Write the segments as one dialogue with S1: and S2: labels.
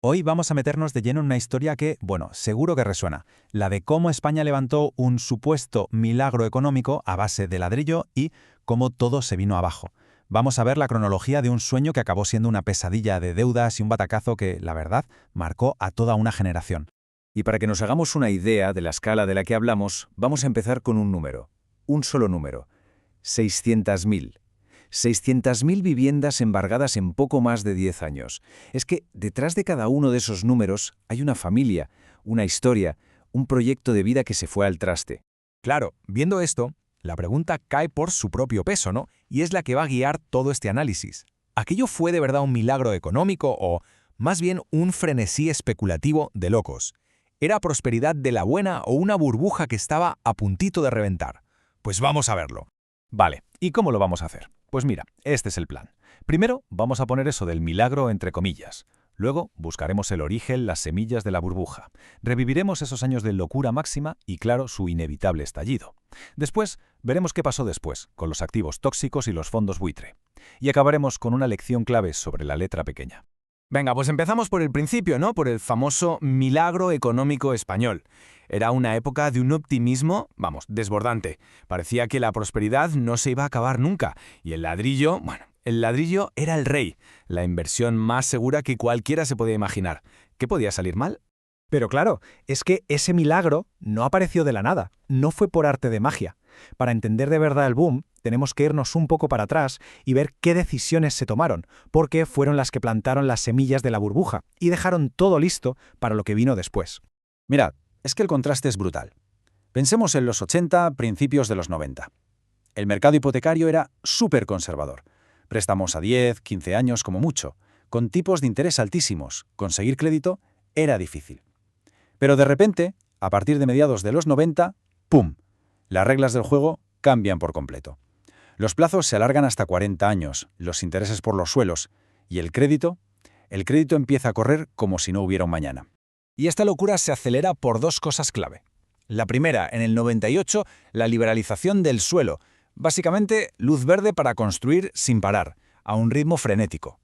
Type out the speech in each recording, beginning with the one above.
S1: Hoy vamos a meternos de lleno en una historia que, bueno, seguro que resuena, la de cómo España levantó un supuesto milagro económico a base de ladrillo y cómo todo se vino abajo. Vamos a ver la cronología de un sueño que acabó siendo una pesadilla de deudas y un batacazo que, la verdad, marcó a toda una generación.
S2: Y para que nos hagamos una idea de la escala de la que hablamos, vamos a empezar con un número. Un solo número. 600.000. 600.000 viviendas embargadas en poco más de 10 años. Es que detrás de cada uno de esos números hay una familia, una historia, un proyecto de vida que se fue al traste.
S3: Claro, viendo esto, la pregunta cae por su propio peso, ¿no? Y es la que va a guiar todo este análisis. ¿Aquello fue de verdad un milagro económico o, más bien, un frenesí especulativo de locos? ¿Era prosperidad de la buena o una burbuja que estaba a puntito de reventar? Pues vamos a verlo.
S1: Vale, ¿y cómo lo vamos a hacer? Pues mira, este es el plan. Primero, vamos a poner eso del milagro entre comillas. Luego, buscaremos el origen, las semillas de la burbuja. Reviviremos esos años de locura máxima y, claro, su inevitable estallido. Después, veremos qué pasó después, con los activos tóxicos y los fondos buitre. Y acabaremos con una lección clave sobre la letra pequeña.
S3: Venga, pues empezamos por el principio, ¿no? Por el famoso milagro económico español. Era una época de un optimismo, vamos, desbordante. Parecía que la prosperidad no se iba a acabar nunca. Y el ladrillo, bueno, el ladrillo era el rey, la inversión más segura que cualquiera se podía imaginar. ¿Qué podía salir mal?
S4: Pero claro, es que ese milagro no apareció de la nada, no fue por arte de magia. Para entender de verdad el boom, tenemos que irnos un poco para atrás y ver qué decisiones se tomaron, porque fueron las que plantaron las semillas de la burbuja y dejaron todo listo para lo que vino después.
S1: Mirad, es que el contraste es brutal. Pensemos en los 80, principios de los 90. El mercado hipotecario era súper conservador. Préstamos a 10, 15 años como mucho, con tipos de interés altísimos. Conseguir crédito era difícil. Pero de repente, a partir de mediados de los 90, ¡pum!, las reglas del juego cambian por completo. Los plazos se alargan hasta 40 años, los intereses por los suelos, y el crédito empieza a correr como si no hubiera un mañana.
S3: Y esta locura se acelera por dos cosas clave. La primera, en el 98, la liberalización del suelo. Básicamente, luz verde para construir sin parar, a un ritmo frenético.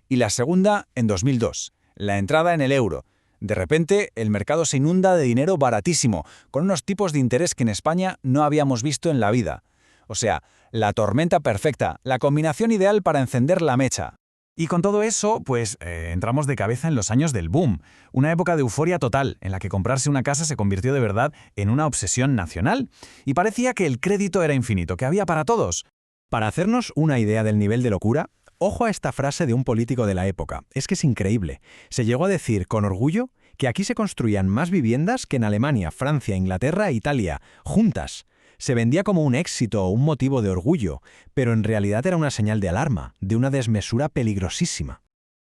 S3: Y la segunda, en 2002, la entrada en el euro. De repente, el mercado se inunda de dinero baratísimo, con unos tipos de interés que en España no habíamos visto en la vida. O sea, la tormenta perfecta, la combinación ideal para encender la mecha. Y con todo eso, pues entramos de cabeza en los años del boom, una época de euforia total, en la que comprarse una casa se convirtió de verdad en una obsesión nacional. Y parecía que el crédito era infinito, que había para todos.
S4: Para hacernos una idea del nivel de locura, ojo a esta frase de un político de la época. Es que es increíble. Se llegó a decir con orgullo que aquí se construían más viviendas que en Alemania, Francia, Inglaterra e Italia, juntas. Se vendía como un éxito o un motivo de orgullo, pero en realidad era una señal de alarma, de una desmesura peligrosísima.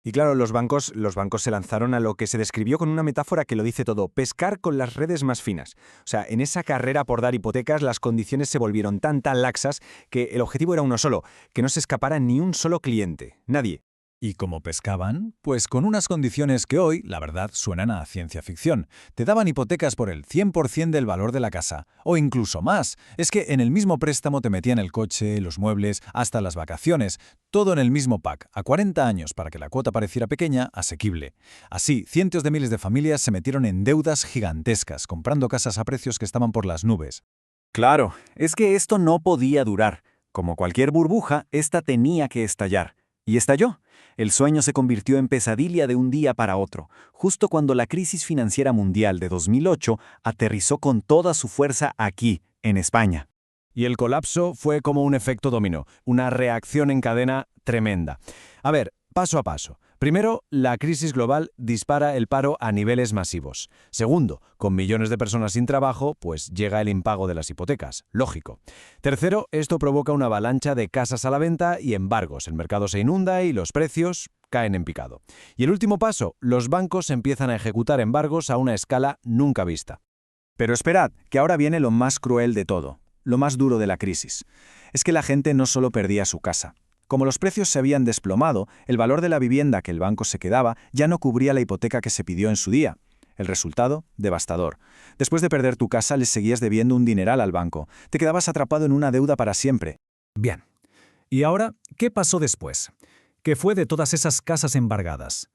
S2: Y claro, los bancos se lanzaron a lo que se describió con una metáfora que lo dice todo: pescar con las redes más finas. O sea, en esa carrera por dar hipotecas, las condiciones se volvieron tan laxas que el objetivo era uno solo: que no se escapara ni un solo cliente. Nadie.
S1: ¿Y cómo pescaban? Pues con unas condiciones que hoy, la verdad, suenan a ciencia ficción. Te daban hipotecas por el 100% del valor de la casa, o incluso más. Es que en el mismo préstamo te metían el coche, los muebles, hasta las vacaciones, todo en el mismo pack, a 40 años para que la cuota pareciera pequeña, asequible. Así, cientos de miles de familias se metieron en deudas gigantescas, comprando casas a precios que estaban por las nubes.
S2: Claro, es que esto no podía durar. Como cualquier burbuja, esta tenía que estallar. Y estalló. El sueño se convirtió en pesadilla de un día para otro, justo cuando la crisis financiera mundial de 2008 aterrizó con toda su fuerza aquí, en España.
S3: Y el colapso fue como un efecto dominó, una reacción en cadena tremenda. A ver, paso a paso. Primero, la crisis global dispara el paro a niveles masivos. Segundo, con millones de personas sin trabajo, pues llega el impago de las hipotecas. Lógico. Tercero, esto provoca una avalancha de casas a la venta y embargos. El mercado se inunda y los precios caen en picado. Y el último paso, los bancos empiezan a ejecutar embargos a una escala nunca vista.
S2: Pero esperad, que ahora viene lo más cruel de todo, lo más duro de la crisis. Es que la gente no solo perdía su casa. Como los precios se habían desplomado, el valor de la vivienda que el banco se quedaba ya no cubría la hipoteca que se pidió en su día. El resultado, devastador. Después de perder tu casa, le seguías debiendo un dineral al banco. Te quedabas atrapado en una deuda para siempre.
S5: Bien. ¿Y ahora qué pasó después? ¿Qué fue de todas esas casas embargadas?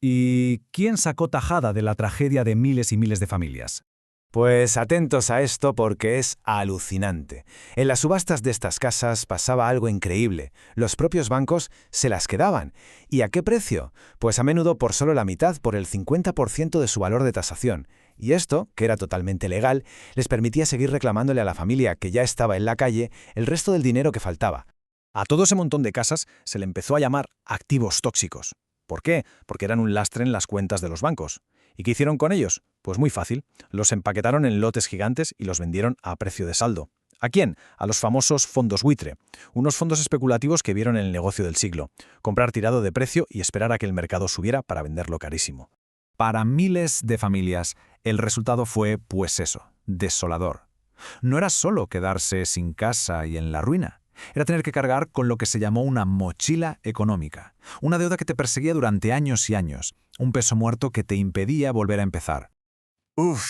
S3: ¿Y quién sacó tajada de la tragedia de miles y miles de familias?
S2: Pues atentos a esto porque es alucinante. En las subastas de estas casas pasaba algo increíble. Los propios bancos se las quedaban. ¿Y a qué precio? Pues a menudo por solo la mitad, por el 50% de su valor de tasación. Y esto, que era totalmente legal, les permitía seguir reclamándole a la familia que ya estaba en la calle el resto del dinero que faltaba.
S3: A todo ese montón de casas se le empezó a llamar activos tóxicos. ¿Por qué? Porque eran un lastre en las cuentas de los bancos. ¿Y qué hicieron con ellos? Pues muy fácil. Los empaquetaron en lotes gigantes y los vendieron a precio de saldo. ¿A quién? A los famosos fondos buitre, unos fondos especulativos que vieron el negocio del siglo. Comprar tirado de precio y esperar a que el mercado subiera para venderlo carísimo. Para miles de familias, el resultado fue, pues eso, desolador. No era solo quedarse sin casa y en la ruina. Era tener que cargar con lo que se llamó una mochila económica, una deuda que te perseguía durante años y años, un peso muerto que te impedía volver a empezar.
S1: Uf,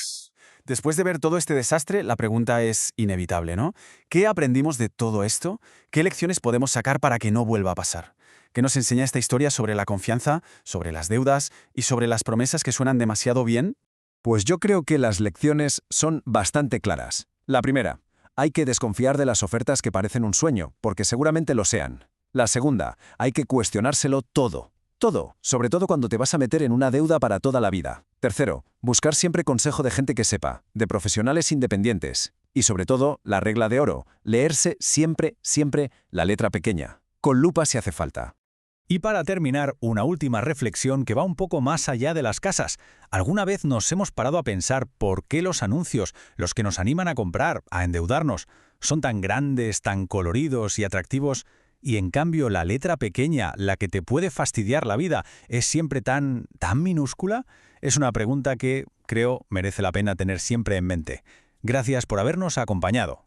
S1: después de ver todo este desastre, la pregunta es inevitable, ¿no? ¿Qué aprendimos de todo esto? ¿Qué lecciones podemos sacar para que no vuelva a pasar? ¿Qué nos enseña esta historia sobre la confianza, sobre las deudas y sobre las promesas que suenan demasiado bien?
S5: Pues yo creo que las lecciones son bastante claras. La primera, hay que desconfiar de las ofertas que parecen un sueño, porque seguramente lo sean. La segunda, hay que cuestionárselo todo. Todo, sobre todo cuando te vas a meter en una deuda para toda la vida. Tercero, buscar siempre consejo de gente que sepa, de profesionales independientes. Y sobre todo, la regla de oro, leerse siempre, siempre la letra pequeña. Con lupa si hace falta.
S3: Y para terminar, una última reflexión que va un poco más allá de las casas. ¿Alguna vez nos hemos parado a pensar por qué los anuncios, los que nos animan a comprar, a endeudarnos, son tan grandes, tan coloridos y atractivos, y en cambio la letra pequeña, la que te puede fastidiar la vida, es siempre tan minúscula? Es una pregunta que, creo, merece la pena tener siempre en mente. Gracias por habernos acompañado.